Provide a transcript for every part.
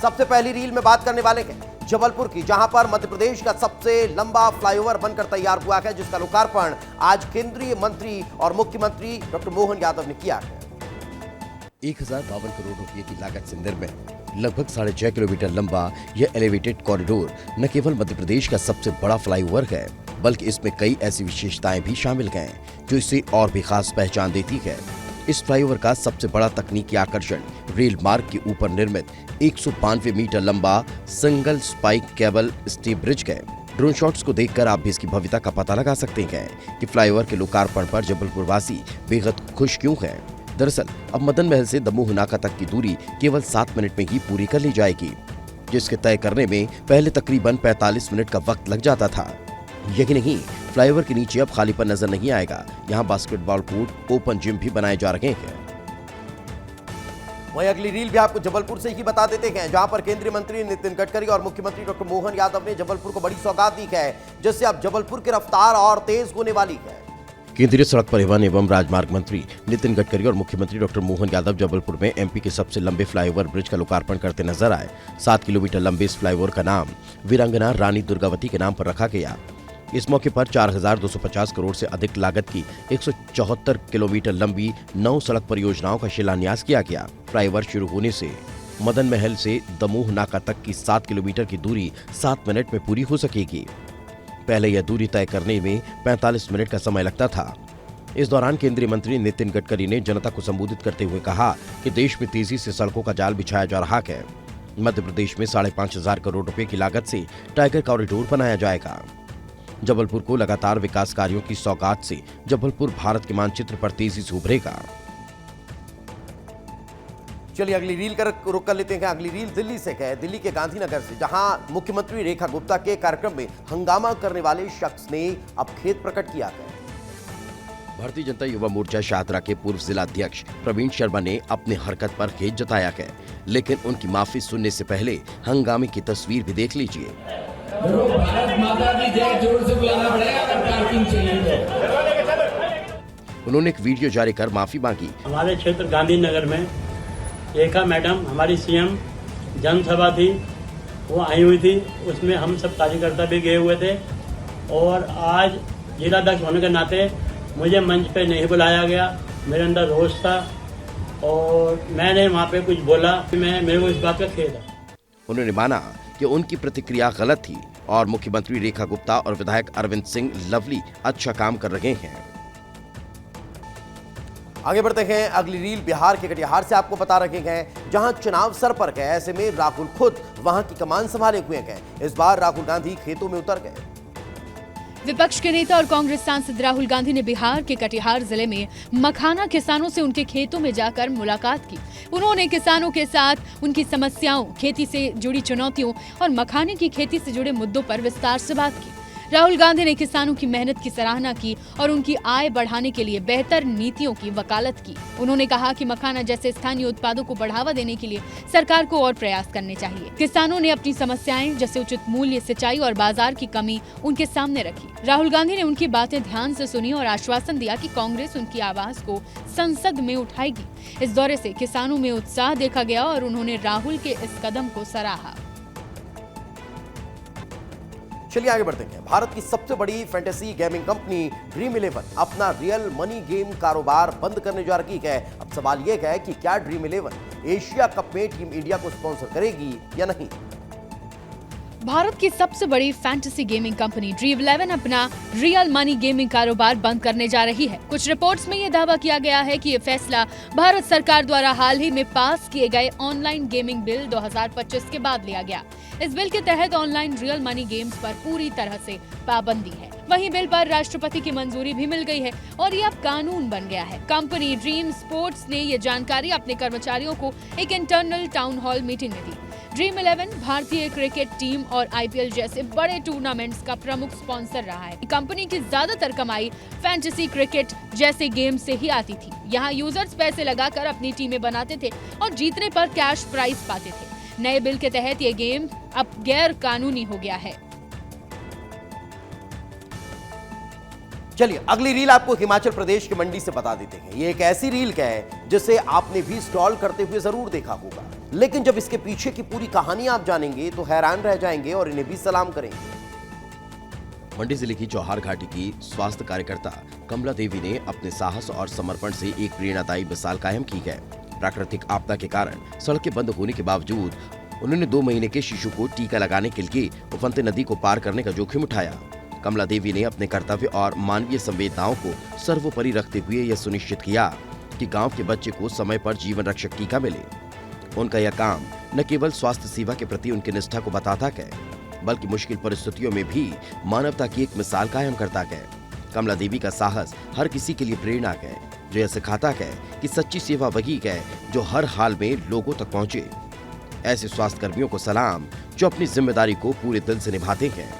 सबसे पहली रील में बात करने वाले हैं जबलपुर की, जहां पर मध्य प्रदेश का सबसे लंबा फ्लाईओवर बनकर तैयार हुआ है, जिसका लोकार्पण आज केंद्रीय मंत्री और मुख्यमंत्री डॉक्टर मोहन यादव ने किया है। 1052 करोड़ रुपए की लागत से निर्मित लगभग 6.5 किलोमीटर लंबा यह एलिवेटेड कॉरिडोर न केवल मध्य प्रदेश का सबसे बड़ा फ्लाईओवर है, बल्कि इसमें कई ऐसी विशेषताएं भी शामिल हैं जो इसे और भी खास पहचान देती है। इस फ्लाईओवर का सबसे बड़ा तकनीकी आकर्षण रेल मार्ग के ऊपर निर्मित 192 मीटर लंबा single spike cable stay bridge है। ड्रोन शॉट्स को देखकर आप भी इसकी भव्यता का पता लगा सकते हैं कि फ्लाईओवर के लोकार्पण पर जबलपुर वासी बेहद खुश क्यों हैं। दरअसल अब मदन महल से दमोह नाका तक की दूरी केवल 7 मिनट में ही पूरी कर ली जाएगी, जिसके तय करने में पहले तकरीबन 45 मिनट का वक्त लग जाता था। यही नहीं, फ्लाईओवर के नीचे अब खालीपन नजर नहीं आएगा। यहाँ बास्केटबॉल कोर्ट, ओपन जिम भी बनाए जा रहे हैं। वहीं अगली रील भी आपको जबलपुर से ही बता देते हैं, जहां पर केंद्रीय मंत्री नितिन गडकरी और मुख्यमंत्री डॉक्टर मोहन यादव ने जबलपुर को बड़ी सौगात दी है, जिससे अब जबलपुर की रफ्तार और तेज होने वाली है। केंद्रीय सड़क परिवहन एवं राजमार्ग मंत्री नितिन गडकरी और मुख्यमंत्री डॉक्टर मोहन यादव जबलपुर में एमपी के सबसे लंबे फ्लाईओवर ब्रिज का लोकार्पण करते नजर आए। 7 किलोमीटर लंबे इस फ्लाईओवर का नाम वीरांगना रानी दुर्गावती के नाम पर रखा गया। इस मौके पर 4250 करोड़ से अधिक लागत की 174 किलोमीटर लंबी 9 सड़क परियोजनाओं का शिलान्यास किया गया। फ्लाईओवर शुरू होने से मदन महल से दमोह नाका तक की 7 किलोमीटर की दूरी 7 मिनट में पूरी हो सकेगी। पहले यह दूरी तय करने में 45 मिनट का समय लगता था। इस दौरान केंद्रीय मंत्री नितिन गडकरी ने जनता को संबोधित करते हुए कहा कि देश में तेजी से सड़कों का जाल बिछाया जा रहा है। मध्य प्रदेश में 5,500 करोड़ रुपए की लागत से टाइगर कॉरिडोर बनाया जाएगा। जबलपुर को लगातार विकास कार्यों की सौगात से जबलपुर भारत के मानचित्र पर तेजी से उभरेगा। चलिए अगली रील का रुख कर लेते हैं। अगली रील दिल्ली से है, दिल्ली के गांधीनगर से, जहां मुख्यमंत्री रेखा गुप्ता के कार्यक्रम में हंगामा करने वाले शख्स ने अब खेद प्रकट किया है। भारतीय जनता युवा मोर्चा शाहदरा के पूर्व जिला अध्यक्ष प्रवीण शर्मा ने अपनी हरकत पर खेद जताया है, लेकिन उनकी माफी सुनने से पहले हंगामे की तस्वीर भी देख लीजिए। भारत माता की जय जोर से बुलाना पड़ेगा अगर पार्किंग चाहिए तो। उन्होंने एक वीडियो जारी कर माफी मांगी। हमारे क्षेत्र गांधीनगर में रेखा मैडम हमारी सीएम जनसभा थी, वो आई हुई थी, उसमें हम सब कार्यकर्ता भी गए हुए थे और आज जिलाध्यक्ष होने के नाते मुझे मंच पे नहीं बुलाया गया। मेरे अंदर रोष था और मैंने वहाँ पे कुछ बोला, मेरे को इस बात का खेद है। उन्होंने माना कि उनकी प्रतिक्रिया गलत थी और मुख्यमंत्री रेखा गुप्ता और विधायक अरविंद सिंह लवली अच्छा काम कर रहे हैं। आगे बढ़ते हैं। अगली रील बिहार के कटिहार से आपको बता रहे हैं, जहां चुनाव सर पर है, ऐसे में राहुल खुद वहां की कमान संभाले हुए हैं। इस बार राहुल गांधी खेतों में उतर गए। विपक्ष के नेता और कांग्रेस सांसद राहुल गांधी ने बिहार के कटिहार जिले में मखाना किसानों से उनके खेतों में जाकर मुलाकात की। उन्होंने किसानों के साथ उनकी समस्याओं, खेती से जुड़ी चुनौतियों और मखाने की खेती से जुड़े मुद्दों पर विस्तार से बात की। राहुल गांधी ने किसानों की मेहनत की सराहना की और उनकी आय बढ़ाने के लिए बेहतर नीतियों की वकालत की। उन्होंने कहा कि मखाना जैसे स्थानीय उत्पादों को बढ़ावा देने के लिए सरकार को और प्रयास करने चाहिए। किसानों ने अपनी समस्याएं जैसे उचित मूल्य, सिंचाई और बाजार की कमी उनके सामने रखी। राहुल गांधी ने उनकी बातें ध्यान से सुनी और आश्वासन दिया कि कांग्रेस उनकी आवाज को संसद में उठाएगी। इस दौरे से किसानों में उत्साह देखा गया और उन्होंने राहुल के इस कदम को सराहा। चलिए आगे बढ़ते हैं। भारत की सबसे बड़ी फैंटेसी गेमिंग कंपनी ड्रीम 11 अपना रियल मनी गेम कारोबार बंद करने जा रही है। अब सवाल यह है कि क्या ड्रीम 11 एशिया कप में टीम इंडिया को स्पॉन्सर करेगी या नहीं। भारत की सबसे बड़ी फैंटेसी गेमिंग कंपनी ड्रीम 11 अपना रियल मनी गेमिंग कारोबार बंद करने जा रही है। कुछ रिपोर्ट्स में ये दावा किया गया है कि ये फैसला भारत सरकार द्वारा हाल ही में पास किए गए ऑनलाइन गेमिंग बिल 2025 के बाद लिया गया। इस बिल के तहत ऑनलाइन रियल मनी गेम्स पर पूरी तरह से पाबंदी है। वहीं बिल पर राष्ट्रपति की मंजूरी भी मिल गई है और ये अब कानून बन गया है। कंपनी ड्रीम स्पोर्ट्स ने ये जानकारी अपने कर्मचारियों को एक इंटरनल टाउन हॉल मीटिंग में दी। ड्रीम 11 भारतीय क्रिकेट टीम और आईपीएल जैसे बड़े टूर्नामेंट्स का प्रमुख स्पॉन्सर रहा है। कंपनी की ज्यादातर कमाई फैंटेसी क्रिकेट जैसे गेम से ही आती थी। यहाँ यूजर्स पैसे लगाकर अपनी टीमें बनाते थे और जीतने पर कैश प्राइज पाते थे। नए बिल के तहत ये गेम अब गैर कानूनी हो गया है। चलिए अगली रील आपको हिमाचल प्रदेश के मंडी से बता देते हैं। ये एक ऐसी रील है जिसे आपने भी स्टॉल करते हुए जरूर देखा होगा। लेकिन जब इसके पीछे की पूरी कहानी आप जानेंगे तो हैरान रह जाएंगे और इन्हें भी सलाम करेंगे। मंडी जिले की चौहार घाटी की स्वास्थ्य कार्यकर्ता कमला देवी ने अपने साहस और समर्पण से एक प्रेरणादायी मिसाल कायम की है। प्राकृतिक आपदा के कारण सड़कें बंद होने के बावजूद उन्होंने 2 महीने के शिशु को टीका लगाने के लिए उफनते नदी को पार करने का जोखिम उठाया। कमला देवी ने अपने कर्तव्य और मानवीय संवेदनाओं को सर्वोपरि रखते हुए यह सुनिश्चित किया कि गांव के बच्चे को समय पर जीवन रक्षक टीका मिले। उनका यह काम न केवल स्वास्थ्य सेवा के प्रति उनकी निष्ठा को बताता है, बल्कि मुश्किल परिस्थितियों में भी मानवता की एक मिसाल कायम करता है। कमला देवी का साहस हर किसी के लिए प्रेरणा है, जो यह सिखाता है कि सच्ची सेवा वही है जो हर हाल में लोगों तक पहुंचे। ऐसे स्वास्थ्य कर्मियों को सलाम जो अपनी जिम्मेदारी को पूरे दिल से निभाते हैं।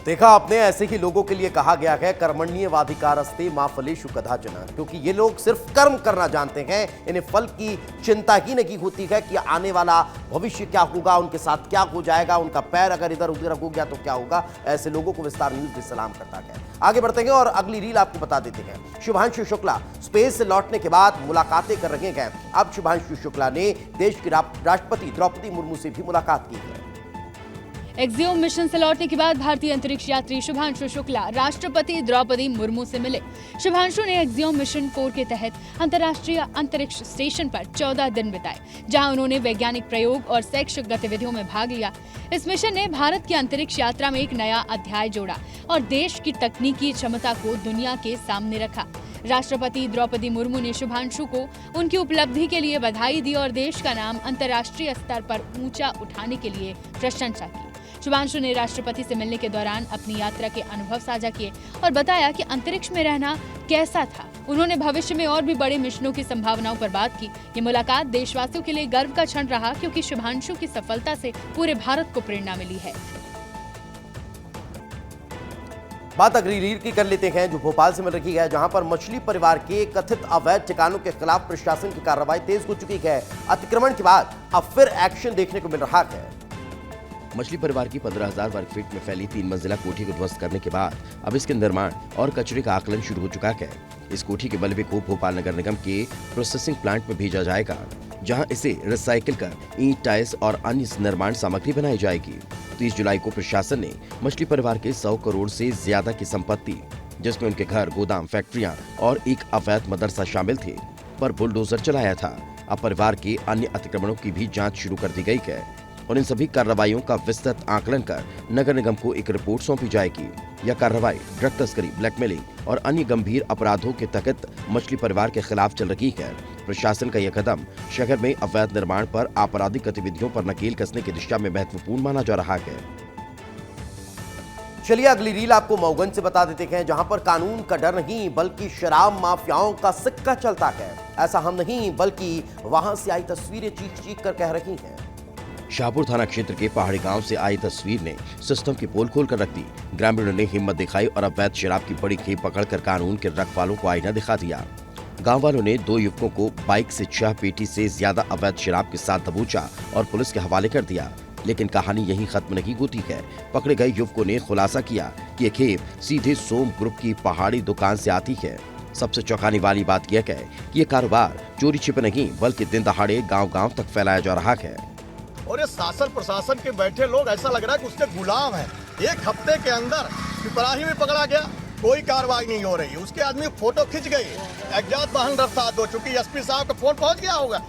देखा आपने, ऐसे ही लोगों के लिए कहा गया है कर्मण्येवाधिकारस्ते मा फलेषु कदाचन, क्योंकि ये लोग सिर्फ कर्म करना जानते हैं। इन्हें फल की चिंता ही नहीं होती है कि आने वाला भविष्य क्या होगा, उनके साथ क्या हो जाएगा, उनका पैर अगर इधर उधर हो गया तो क्या होगा। ऐसे लोगों को विस्तार न्यूज भी सलाम करता है। आगे बढ़ते हैं और अगली रील आपको बता देते हैं। शुभांशु शुक्ला स्पेस से लौटने के बाद मुलाकातें कर रहे हैं। अब शुभांशु शुक्ला ने देश की राष्ट्रपति द्रौपदी मुर्मू से भी मुलाकात की है। एक्सियोम मिशन से लौटने के बाद भारतीय अंतरिक्ष यात्री शुभांशु शुक्ला राष्ट्रपति द्रौपदी मुर्मू से मिले। शुभांशु ने एक्सियोम मिशन 4 के तहत अंतर्राष्ट्रीय अंतरिक्ष स्टेशन पर 14 दिन बिताए, जहां उन्होंने वैज्ञानिक प्रयोग और शैक्षिक गतिविधियों में भाग लिया। इस मिशन ने भारत की अंतरिक्ष यात्रा में एक नया अध्याय जोड़ा और देश की तकनीकी क्षमता को दुनिया के सामने रखा। राष्ट्रपति द्रौपदी मुर्मू ने शुभांशु को उनकी उपलब्धि के लिए बधाई दी और देश का नाम अंतर्राष्ट्रीय स्तर पर ऊंचा उठाने के लिए प्रशंसा की। शुभांशु ने राष्ट्रपति से मिलने के दौरान अपनी यात्रा के अनुभव साझा किए और बताया कि अंतरिक्ष में रहना कैसा था। उन्होंने भविष्य में और भी बड़े मिशनों की संभावनाओं पर बात की। ये मुलाकात देशवासियों के लिए गर्व का क्षण रहा, क्योंकि शुभांशु की सफलता से पूरे भारत को प्रेरणा मिली है। बात अगली रील की कर लेते हैं, जो भोपाल से मिल रही है, जहां पर मछली परिवार के कथित अवैध ठिकानों के खिलाफ प्रशासन की कार्रवाई तेज हो चुकी है। अतिक्रमण के बाद अब फिर एक्शन देखने को मिल रहा है। मछली परिवार की 15,000 वर्ग फीट में फैली 3 मंजिला कोठी को ध्वस्त करने के बाद अब इसके निर्माण और कचरे का आकलन शुरू हो चुका है। इस कोठी के मलबे को भोपाल नगर निगम के प्रोसेसिंग प्लांट में भेजा जाएगा, जहां इसे रिसाइकिल कर ईंट, टाइल्स और अन्य निर्माण सामग्री बनाई जाएगी। 30 जुलाई को प्रशासन ने मछली परिवार के 100 करोड़ से ज्यादा की संपत्ति, जिसमें उनके घर, गोदाम, फैक्ट्रियां और एक अवैध मदरसा शामिल थे, पर बुलडोजर चलाया था। अब परिवार के अन्य अतिक्रमणों की भी जांच शुरू कर दी गई है और इन सभी कार्रवाइयों का विस्तृत आकलन कर नगर निगम को एक रिपोर्ट सौंपी जाएगी। यह कार्रवाई ड्रग तस्करी, ब्लैकमेलिंग और अन्य गंभीर अपराधों के तहत मछली परिवार के खिलाफ चल रही है। प्रशासन का यह कदम शहर में अवैध निर्माण पर आपराधिक गतिविधियों पर नकेल कसने की दिशा में महत्वपूर्ण माना जा रहा है। चलिए अगली रील आपको मऊगंज से बता देते हैं, जहां पर कानून का डर नहीं बल्कि शराब माफियाओं का सिक्का चलता है। ऐसा हम नहीं बल्कि वहां से आई तस्वीरें चीख चीख कर कह रही हैं। शाहपुर थाना क्षेत्र के पहाड़ी गांव से आई तस्वीर ने सिस्टम की पोल खोल कर रख दी। ग्रामीणों ने हिम्मत दिखाई और अवैध शराब की बड़ी खेप पकड़कर कानून के रखवालों को आईना दिखा दिया। गांव वालों ने 2 युवकों को बाइक से 6 पेटी से ज्यादा अवैध शराब के साथ दबोचा और पुलिस के हवाले कर दिया। लेकिन कहानी यहीं खत्म नहीं होती है। पकड़े गए युवकों ने खुलासा किया कि ये खेप सीधे सोम ग्रुप की पहाड़ी दुकान से आती है। सबसे चौंकाने वाली बात यह है कि ये कारोबार चोरी छिपे नहीं बल्कि दिन दहाड़े गांव-गांव तक फैलाया जा रहा है। और ये शासन प्रशासन के बैठे लोग, ऐसा लग रहा है कि उसके गुलाम हैं। 1 हफ्ते के अंदर पिपराही में पकड़ा गया, कोई कार्रवाई नहीं हो रही। उसके आदमी फोटो खिंच गई, अज्ञात वाहन रफ्तार हो चुकी। एसपी साहब का फोन पहुंच गया होगा।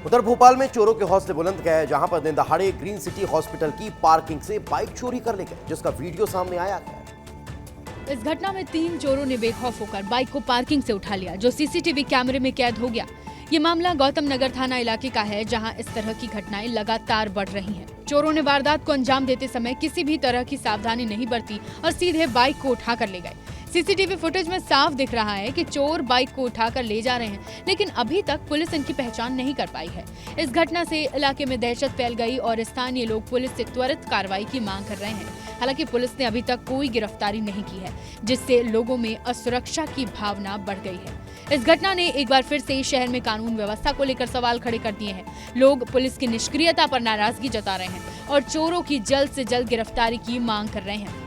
उधर भोपाल में चोरों के हौसले बुलंद गए, जहां पर दिन दहाड़े ग्रीन सिटी हॉस्पिटल की पार्किंग से बाइक चोरी कर ले गए, जिसका वीडियो सामने आया है। इस घटना में 3 चोरों ने बेखौफ होकर बाइक को पार्किंग से उठा लिया, जो सीसीटीवी कैमरे में कैद हो गया। ये मामला गौतम नगर थाना इलाके का है, जहां इस तरह की घटनाएं लगातार बढ़ रही हैं। चोरों ने वारदात को अंजाम देते समय किसी भी तरह की सावधानी नहीं बरती और सीधे बाइक को उठा कर ले गए। सीसीटीवी फुटेज में साफ दिख रहा है कि चोर बाइक को उठाकर ले जा रहे हैं, लेकिन अभी तक पुलिस इनकी पहचान नहीं कर पाई है। इस घटना से इलाके में दहशत फैल गई और स्थानीय लोग पुलिस से त्वरित कार्रवाई की मांग कर रहे हैं। हालांकि पुलिस ने अभी तक कोई गिरफ्तारी नहीं की है, जिससे लोगों में असुरक्षा की भावना बढ़ गई है। इस घटना ने एक बार फिर से शहर में कानून व्यवस्था को लेकर सवाल खड़े कर दिए हैं। लोग पुलिस की निष्क्रियता पर नाराजगी जता रहे हैं और चोरों की जल्द से जल्द गिरफ्तारी की मांग कर रहे हैं।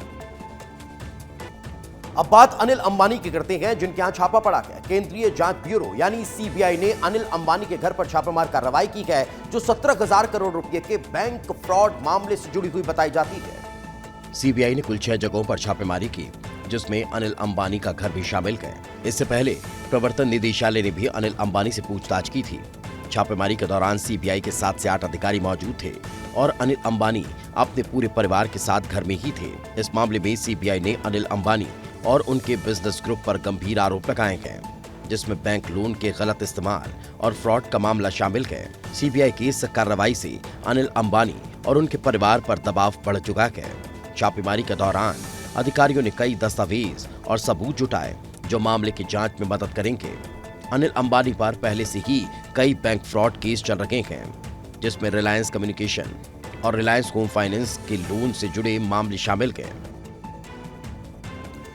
अब बात अनिल अंबानी की करते हैं, जिनके यहां छापा पड़ा है। केंद्रीय जांच ब्यूरो यानी सीबीआई ने अनिल अंबानी के घर पर छापेमार कार्रवाई की है, जो 17,000 करोड़ रुपए के बैंक फ्रॉड मामले से जुड़ी हुई बताई जाती है। सीबीआई ने कुल 6 जगहों पर छापेमारी की, जिसमें अनिल अंबानी का घर भी शामिल है। इससे पहले प्रवर्तन निदेशालय ने भी अनिल अंबानी से पूछताछ की थी। छापेमारी के दौरान सीबीआई के 7 से 8 अधिकारी मौजूद थे और अनिल अंबानी अपने पूरे परिवार के साथ घर में ही थे। इस मामले में सीबीआई ने अनिल अंबानी और उनके बिजनेस ग्रुप पर गंभीर आरोप लगाए हैं, जिसमें बैंक लोन के गलत इस्तेमाल और फ्रॉड का मामला शामिल है। सीबीआई की इस कार्रवाई से अनिल अंबानी और उनके परिवार पर दबाव बढ़ चुका है। छापेमारी के दौरान अधिकारियों ने कई दस्तावेज और सबूत जुटाए, जो मामले की जांच में मदद करेंगे। अनिल अंबानी पर पहले से ही कई बैंक फ्रॉड केस चल रहे हैं, जिसमें रिलायंस कम्युनिकेशन और रिलायंस होम फाइनेंस के लोन से जुड़े मामले शामिल हैं।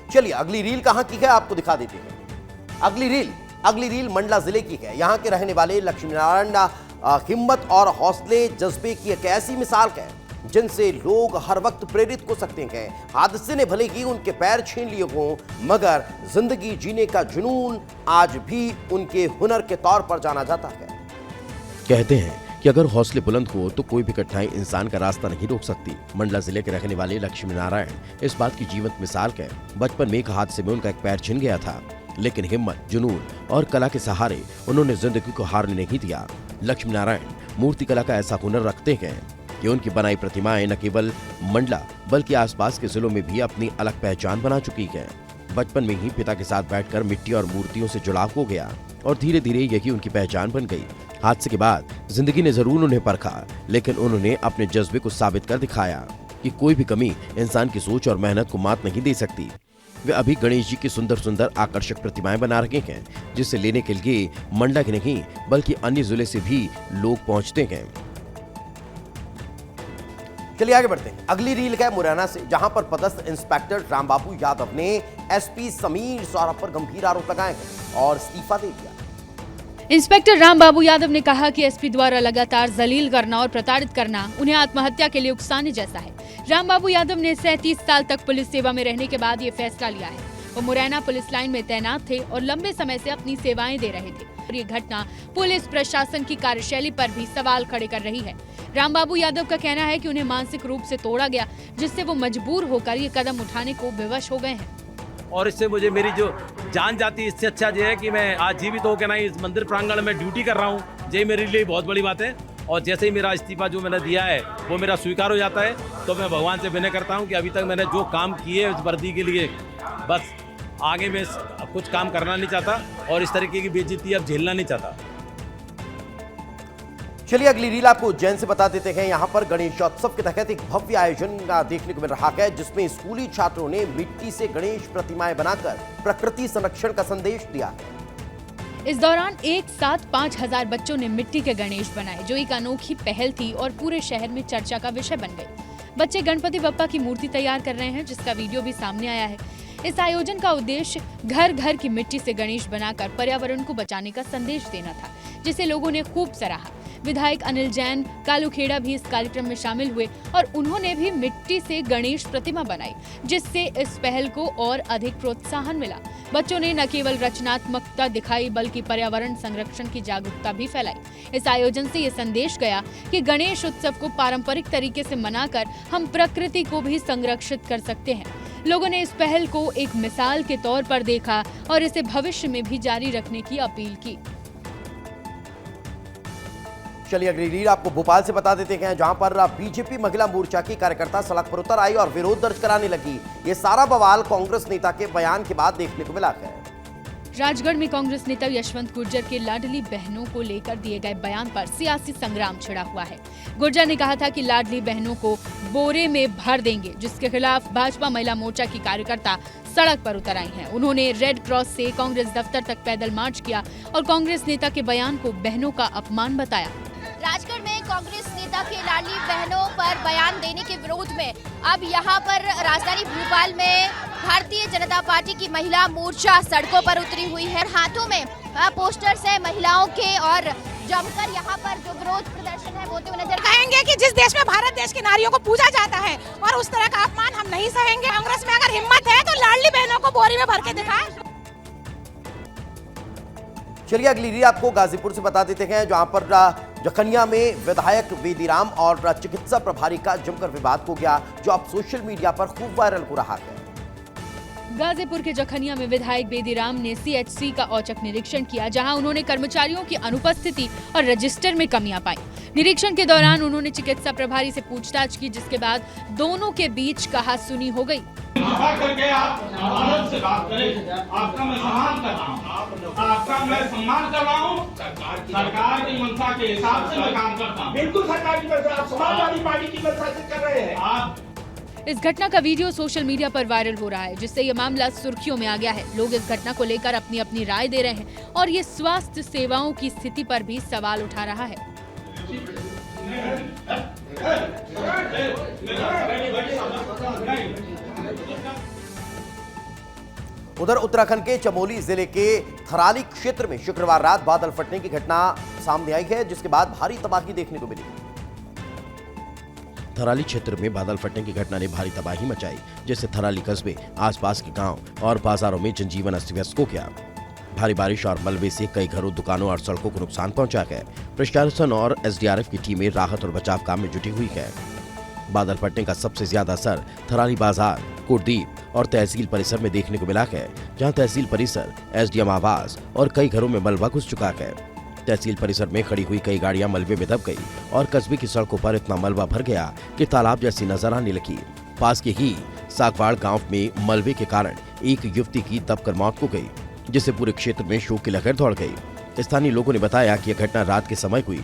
चलिए अगली रील कहां की है आपको दिखा देते हैं। अगली रील मंडला जिले की है। यहां के रहने वाले लक्ष्मीनारायण हिम्मत और हौसले जज्बे की एक ऐसी मिसाल है, जिनसे लोग हर वक्त प्रेरित हो सकते हैं। हादसे ने भले ही उनके पैर छीन लिए हों, मगर जिंदगी जीने का जुनून आज भी उनके हुनर के तौर पर जाना जाता है। कहते हैं कि अगर हौसले बुलंद हो तो कोई भी कठिनाई इंसान का रास्ता नहीं रोक सकती। मंडला जिले के रहने वाले लक्ष्मी नारायण इस बात की जीवंत मिसाल है। बचपन में एक हादसे में उनका एक पैर छिन गया था, लेकिन हिम्मत, जुनून और कला के सहारे उन्होंने जिंदगी को हारने नहीं दिया। लक्ष्मी नारायण मूर्ति कला का ऐसा हुनर रखते हैं कि उनकी बनाई प्रतिमाएं न केवल मंडला बल्कि आसपास के जिलों में भी अपनी अलग पहचान बना चुकी है। बचपन में ही पिता के साथ बैठकर मिट्टी और मूर्तियों से जुड़ाव हो गया और धीरे धीरे यही उनकी पहचान बन गई। हादसे के बाद जिंदगी ने जरूर उन्हें परखा, लेकिन उन्होंने अपने जज्बे को साबित कर दिखाया कि कोई भी कमी इंसान की सोच और मेहनत को मात नहीं दे सकती। वे अभी गणेश जी की सुंदर सुंदर आकर्षक प्रतिमाएं बना रहे हैं, जिसे लेने के लिए मंडला के नहीं बल्कि अन्य जिले से भी लोग पहुंचते हैं। चलिए आगे बढ़ते हैं। अगली रील है मुरैना से, जहां पर पदस्थ इंस्पेक्टर रामबाबू यादव ने एसपी समीर सौरभ पर गंभीर आरोप लगाए हैं और इस्तीफा दे दिया। इंस्पेक्टर रामबाबू यादव ने कहा कि एसपी द्वारा लगातार जलील करना और प्रताड़ित करना उन्हें आत्महत्या के लिए उकसाने जैसा है। रामबाबू यादव ने 37 साल तक पुलिस सेवा में रहने के बाद ये फैसला लिया है। वो मुरैना पुलिस लाइन में तैनात थे और लंबे समय से अपनी सेवाएं दे रहे थे और ये घटना पुलिस प्रशासन की कार्यशैली पर भी सवाल खड़े कर रही है। रामबाबू यादव का कहना है कि उन्हें मानसिक रूप से तोड़ा गया, जिससे वो मजबूर होकर ये कदम उठाने को विवश हो गए हैं। और इससे मुझे मेरी जो जान जाती है, इससे अच्छा ये है कि मैं आज जीवित होकर ना इस मंदिर प्रांगण में ड्यूटी कर रहा हूँ। ये मेरे लिए बहुत बड़ी बात है। और जैसे ही मेरा इस्तीफा जो मैंने दिया है वो मेरा स्वीकार हो जाता है, तो मैं भगवान से विनय करता हूँ कि अभी तक मैंने जो काम किए उस वर्दी के लिए, बस आगे मैं कुछ काम करना नहीं चाहता और इस तरीके की बेइज्जती अब झेलना नहीं चाहता। चलिए अगली रील आपको उज्जैन से बता देते हैं। यहां पर गणेशोत्सव के तहत एक भव्य आयोजन देखने को मिल रहा है, जिसमें स्कूली छात्रों ने मिट्टी से गणेश प्रतिमाएं बनाकर प्रकृति संरक्षण का संदेश दिया है। इस दौरान एक साथ 5,000 बच्चों ने मिट्टी के गणेश बनाए, जो एक अनोखी पहल थी और पूरे शहर में चर्चा का विषय बन गई। बच्चे गणपति बप्पा की मूर्ति तैयार कर रहे हैं, जिसका वीडियो भी सामने आया है। इस आयोजन का उद्देश्य घर घर की मिट्टी से गणेश बनाकर पर्यावरण को बचाने का संदेश देना था, जिसे लोगों ने खूब सराहा। विधायक अनिल जैन कालूखेड़ा भी इस कार्यक्रम में शामिल हुए और उन्होंने भी मिट्टी से गणेश प्रतिमा बनाई, जिससे इस पहल को और अधिक प्रोत्साहन मिला। बच्चों ने न केवल रचनात्मकता दिखाई बल्कि पर्यावरण संरक्षण की जागरूकता भी फैलाई। इस आयोजन से ये संदेश गया कि गणेश उत्सव को पारंपरिक तरीके से मनाकर हम प्रकृति को भी संरक्षित कर सकते हैं। लोगों ने इस पहल को एक मिसाल के तौर पर देखा और इसे भविष्य में भी जारी रखने की अपील की। चलिए अगली रील आपको भोपाल से बता देते हैं, जहां पर बीजेपी महिला मोर्चा की कार्यकर्ता सड़क पर उतर आई और विरोध दर्ज कराने लगी। ये सारा बवाल कांग्रेस नेता के बयान के बाद देखने को मिला है। राजगढ़ में कांग्रेस नेता यशवंत गुर्जर के लाडली बहनों को लेकर दिए गए बयान पर सियासी संग्राम छिड़ा हुआ है। गुर्जर ने कहा था कि लाडली बहनों को बोरे में भर देंगे, जिसके खिलाफ भाजपा महिला मोर्चा की कार्यकर्ता सड़क पर उतर आई हैं। उन्होंने रेड क्रॉस से कांग्रेस दफ्तर तक पैदल मार्च किया और कांग्रेस नेता के बयान को बहनों का अपमान बताया। राजगढ़ में कांग्रेस नेता के लाडली बहनों पर बयान देने के विरोध में अब यहां पर राजधानी भोपाल में भारतीय जनता पार्टी की महिला मोर्चा सड़कों पर उतरी हुई है। हाथों में पोस्टर्स है महिलाओं के और जमकर यहां पर जो विरोध प्रदर्शन है होते हुए नजर कहेंगे कि जिस देश में भारत देश की नारियों को पूजा जाता है और उस तरह का अपमान हम नहीं सहेंगे। कांग्रेस में अगर हिम्मत है तो लाडली बहनों को बोरी में भर के दिखाए। चलिए अगली रील आपको गाजीपुर से बता देते हैं, जहां पर जखनिया में विधायक वेदीराम और चिकित्सा प्रभारी का जमकर विवाद हो गया, जो अब सोशल मीडिया पर खूब वायरल हो रहा है। गाजीपुर के जखनिया में विधायक बेदीराम ने सीएचसी का औचक निरीक्षण किया, जहां उन्होंने कर्मचारियों की अनुपस्थिति और रजिस्टर में कमियां पाई। निरीक्षण के दौरान उन्होंने चिकित्सा प्रभारी से पूछताछ की, जिसके बाद दोनों के बीच कहासुनी हो गई। करके आप अदालत से बात करें, आपका मैं सम्मान कर रहा हूँ, आपका मैं सम्मान कर रहा हूँ। सरकार की मंशा के हिसाब से मैं काम करता हूँ। बिल्कुल सरकार की मंशा, आप समाजवादी पार्टी की मंशा से कर रहे हैं। आप इस घटना का वीडियो सोशल मीडिया पर वायरल हो रहा है, जिससे ये मामला सुर्खियों में आ गया है। लोग इस घटना को लेकर अपनी अपनी राय दे रहे हैं और ये स्वास्थ्य सेवाओं की स्थिति पर भी सवाल उठा रहा है। उधर उत्तराखंड के चमोली जिले के थराली क्षेत्र में शुक्रवार रात बादल फटने की घटना सामने आई है, जिसके बाद भारी तबाही देखने को मिली। थराली क्षेत्र में बादल फटने की घटना ने भारी तबाही मचाई, जिससे थराली कस्बे, आसपास के गांव और बाजारों में जनजीवन अस्त-व्यस्त हो गया। भारी बारिश और मलबे से कई घरों, दुकानों और सड़कों को नुकसान पहुंचा है। प्रशासन और एसडीआरएफ की टीमें राहत और बचाव काम में जुटी हुई है। बादल फटने का सबसे ज्यादा असर थराली बाजार, कुलदीप और तहसील परिसर में देखने को मिला है, जहां तहसील परिसर, एसडीएम आवास और कई घरों में मलबा घुस चुका है। तहसील परिसर में खड़ी हुई कई गाड़ियां मलबे में दब गई और कस्बे की सड़कों पर इतना मलबा भर गया कि तालाब जैसी नजर आने लगी। पास के ही सागवाड़ गांव में मलबे के कारण एक युवती की दबकर मौत हो गई, जिससे पूरे क्षेत्र में शोक की लहर दौड़ गई। स्थानीय लोगों ने बताया कि यह घटना रात के समय हुई,